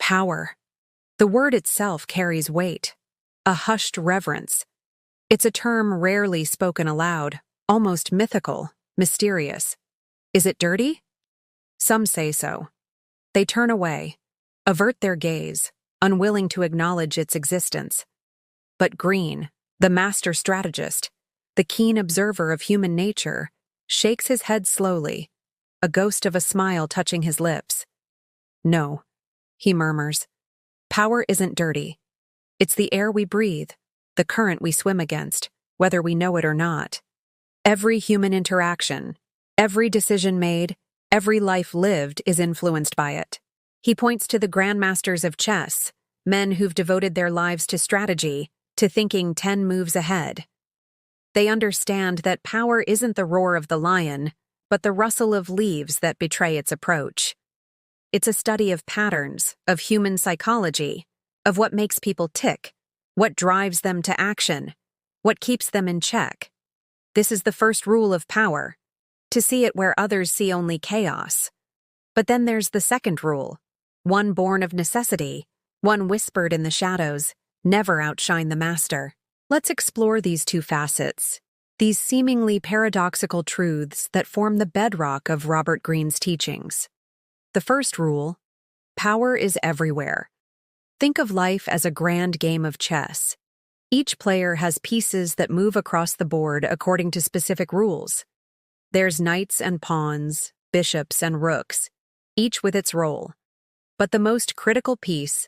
Power. The word itself carries weight, a hushed reverence. It's a term rarely spoken aloud, almost mythical, mysterious. Is it dirty? Some say so. They turn away, avert their gaze, unwilling to acknowledge its existence. But Green, the master strategist, the keen observer of human nature, shakes his head slowly, a ghost of a smile touching his lips. No, he murmurs. Power isn't dirty. It's the air we breathe, the current we swim against, whether we know it or not. Every human interaction, every decision made, every life lived is influenced by it. He points to the grandmasters of chess, men who've devoted their lives to strategy, to thinking 10 moves ahead. They understand that power isn't the roar of the lion, but the rustle of leaves that betray its approach. It's a study of patterns, of human psychology, of what makes people tick, what drives them to action, what keeps them in check. This is the first rule of power, to see it where others see only chaos. But then there's the second rule, one born of necessity, one whispered in the shadows, never outshine the master. Let's explore these two facets, these seemingly paradoxical truths that form the bedrock of Robert Greene's teachings. The first rule, power is everywhere. Think of life as a grand game of chess. Each player has pieces that move across the board according to specific rules. There's knights and pawns, bishops and rooks, each with its role. But the most critical piece,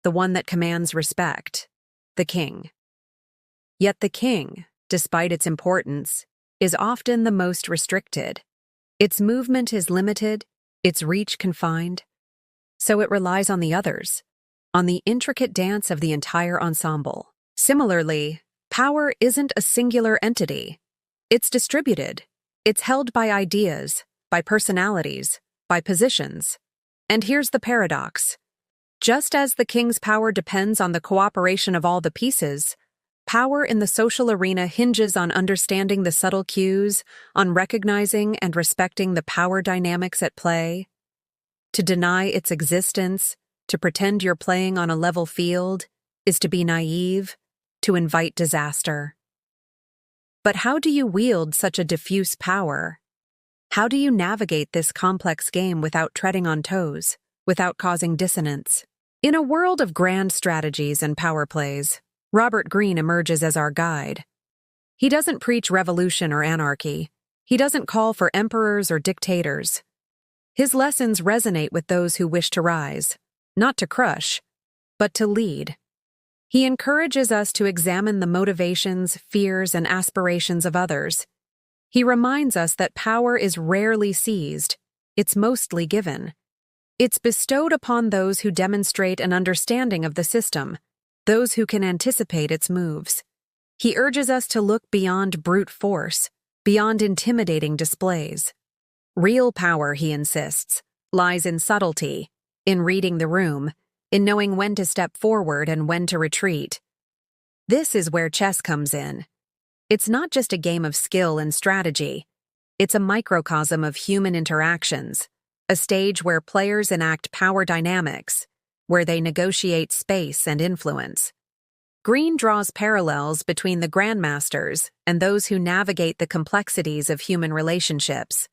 the one that commands respect, the king. Yet the king, despite its importance, is often the most restricted. Its movement is limited, its reach confined. So it relies on the others, on the intricate dance of the entire ensemble. Similarly, power isn't a singular entity. It's distributed. It's held by ideas, by personalities, by positions. And here's the paradox. Just as the king's power depends on the cooperation of all the pieces, power in the social arena hinges on understanding the subtle cues, on recognizing and respecting the power dynamics at play. To deny its existence, to pretend you're playing on a level field, is to be naive, to invite disaster. But how do you wield such a diffuse power? How do you navigate this complex game without treading on toes, without causing dissonance? In a world of grand strategies and power plays, Robert Greene emerges as our guide. He doesn't preach revolution or anarchy. He doesn't call for emperors or dictators. His lessons resonate with those who wish to rise, not to crush, but to lead. He encourages us to examine the motivations, fears, and aspirations of others. He reminds us that power is rarely seized, it's mostly given. It's bestowed upon those who demonstrate an understanding of the system, those who can anticipate its moves. He urges us to look beyond brute force, beyond intimidating displays. Real power, he insists, lies in subtlety, in reading the room, in knowing when to step forward and when to retreat. This is where chess comes in. It's not just a game of skill and strategy. It's a microcosm of human interactions, a stage where players enact power dynamics, where they negotiate space and influence. Greene draws parallels between the grandmasters and those who navigate the complexities of human relationships.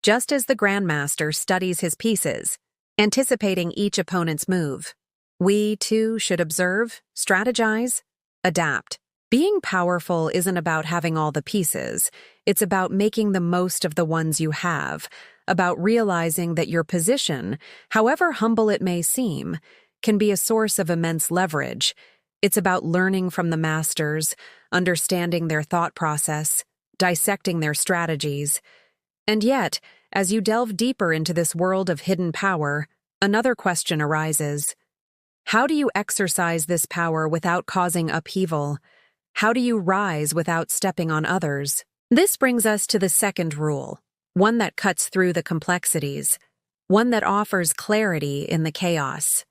Just as the grandmaster studies his pieces, anticipating each opponent's move, we, too, should observe, strategize, adapt. Being powerful isn't about having all the pieces. It's about making the most of the ones you have, about realizing that your position, however humble it may seem, can be a source of immense leverage. It's about learning from the masters, understanding their thought process, dissecting their strategies. And yet, as you delve deeper into this world of hidden power, another question arises. How do you exercise this power without causing upheaval? How do you rise without stepping on others? This brings us to the second rule, one that cuts through the complexities, one that offers clarity in the chaos.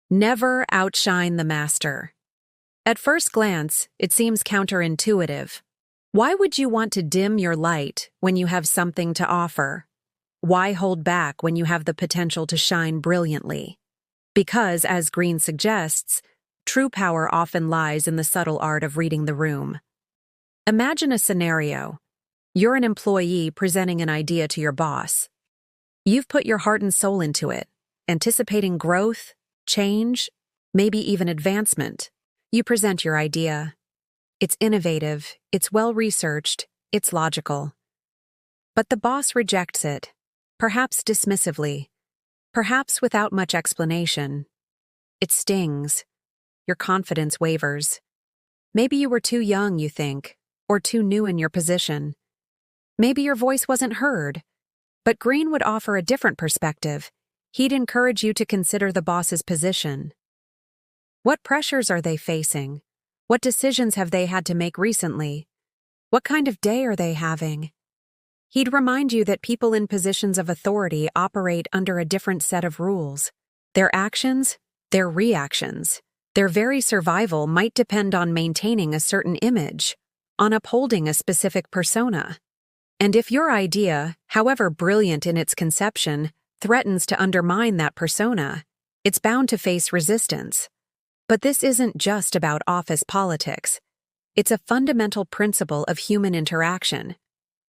Never outshine the master. At first glance, it seems counterintuitive. Why would you want to dim your light when you have something to offer? Why hold back when you have the potential to shine brilliantly? Because, as Green suggests, true power often lies in the subtle art of reading the room. Imagine a scenario. You're an employee presenting an idea to your boss. You've put your heart and soul into it, anticipating growth, change, maybe even advancement. You present your idea. It's innovative, it's well-researched, it's logical. But the boss rejects it, perhaps dismissively, perhaps without much explanation. It stings. Your confidence wavers. Maybe you were too young, you think, or too new in your position. Maybe your voice wasn't heard. But Green would offer a different perspective. He'd encourage you to consider the boss's position. What pressures are they facing? What decisions have they had to make recently? What kind of day are they having? He'd remind you that people in positions of authority operate under a different set of rules. Their actions, their reactions, their very survival might depend on maintaining a certain image, on upholding a specific persona. And if your idea, however brilliant in its conception, threatens to undermine that persona, it's bound to face resistance. But this isn't just about office politics. It's a fundamental principle of human interaction.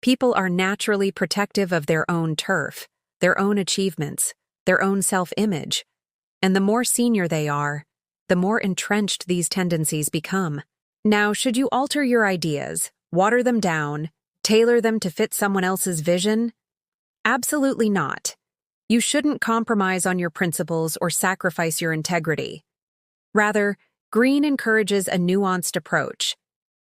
People are naturally protective of their own turf, their own achievements, their own self-image. And the more senior they are, the more entrenched these tendencies become. Now, should you alter your ideas, water them down, tailor them to fit someone else's vision? Absolutely not. You shouldn't compromise on your principles or sacrifice your integrity. Rather, Green encourages a nuanced approach.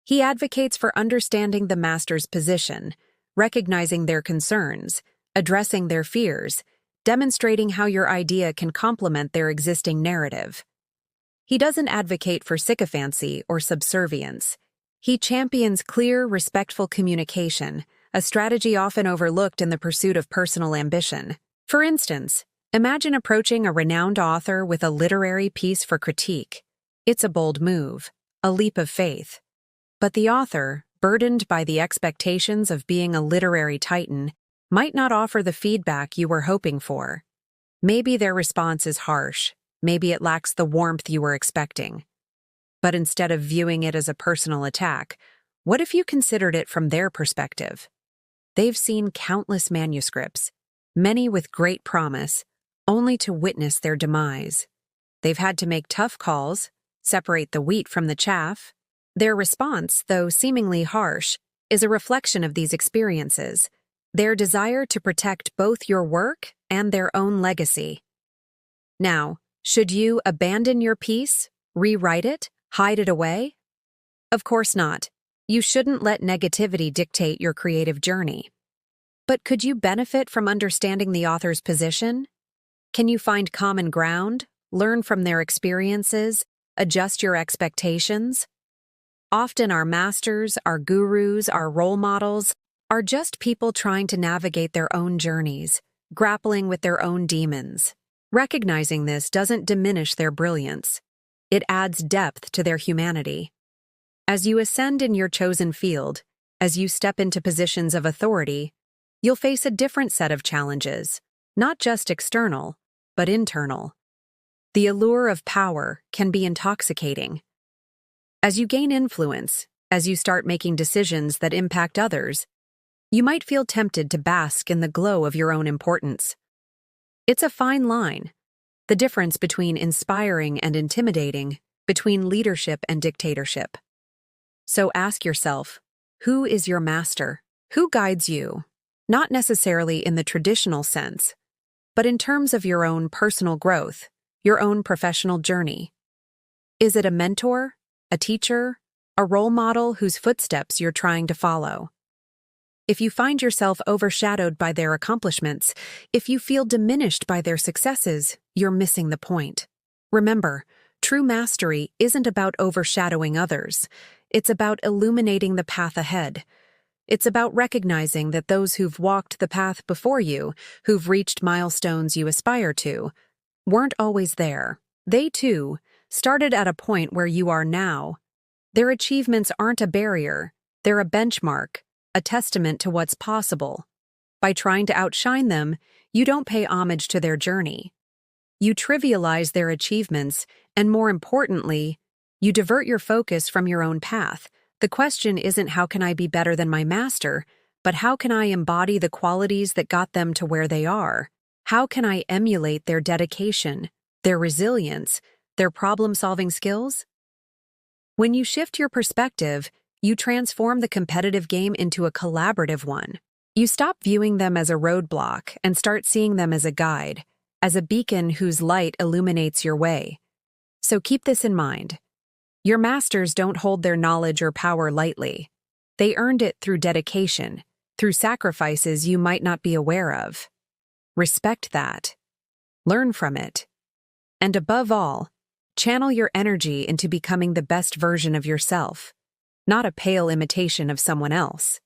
He advocates for understanding the master's position, recognizing their concerns, addressing their fears, demonstrating how your idea can complement their existing narrative. He doesn't advocate for sycophancy or subservience. He champions clear, respectful communication, a strategy often overlooked in the pursuit of personal ambition. For instance, imagine approaching a renowned author with a literary piece for critique. It's a bold move, a leap of faith. But the author, burdened by the expectations of being a literary titan, might not offer the feedback you were hoping for. Maybe their response is harsh, maybe it lacks the warmth you were expecting. But instead of viewing it as a personal attack, what if you considered it from their perspective? They've seen countless manuscripts, many with great promise, only to witness their demise. They've had to make tough calls, separate the wheat from the chaff. Their response, though seemingly harsh, is a reflection of these experiences, their desire to protect both your work and their own legacy. Now, should you abandon your piece, rewrite it, hide it away? Of course not. You shouldn't let negativity dictate your creative journey. But could you benefit from understanding the author's position? Can you find common ground, learn from their experiences, adjust your expectations? Often our masters, our gurus, our role models are just people trying to navigate their own journeys, grappling with their own demons. Recognizing this doesn't diminish their brilliance. It adds depth to their humanity. As you ascend in your chosen field, as you step into positions of authority, you'll face a different set of challenges, not just external, but internal. The allure of power can be intoxicating. As you gain influence, as you start making decisions that impact others, you might feel tempted to bask in the glow of your own importance. It's a fine line, the difference between inspiring and intimidating, between leadership and dictatorship. So ask yourself, who is your master? Who guides you? Not necessarily in the traditional sense, but in terms of your own personal growth, your own professional journey. Is it a mentor, a teacher, a role model whose footsteps you're trying to follow? If you find yourself overshadowed by their accomplishments, if you feel diminished by their successes, you're missing the point. Remember, true mastery isn't about overshadowing others. It's about illuminating the path ahead. It's about recognizing that those who've walked the path before you, who've reached milestones you aspire to, weren't always there. They, too, started at a point where you are now. Their achievements aren't a barrier, they're a benchmark, a testament to what's possible. By trying to outshine them, you don't pay homage to their journey. You trivialize their achievements, and more importantly, you divert your focus from your own path. The question isn't how can I be better than my master, but how can I embody the qualities that got them to where they are? How can I emulate their dedication, their resilience, their problem-solving skills? When you shift your perspective, you transform the competitive game into a collaborative one. You stop viewing them as a roadblock and start seeing them as a guide, as a beacon whose light illuminates your way. So keep this in mind. Your masters don't hold their knowledge or power lightly. They earned it through dedication, through sacrifices you might not be aware of. Respect that. Learn from it. And above all, channel your energy into becoming the best version of yourself, not a pale imitation of someone else.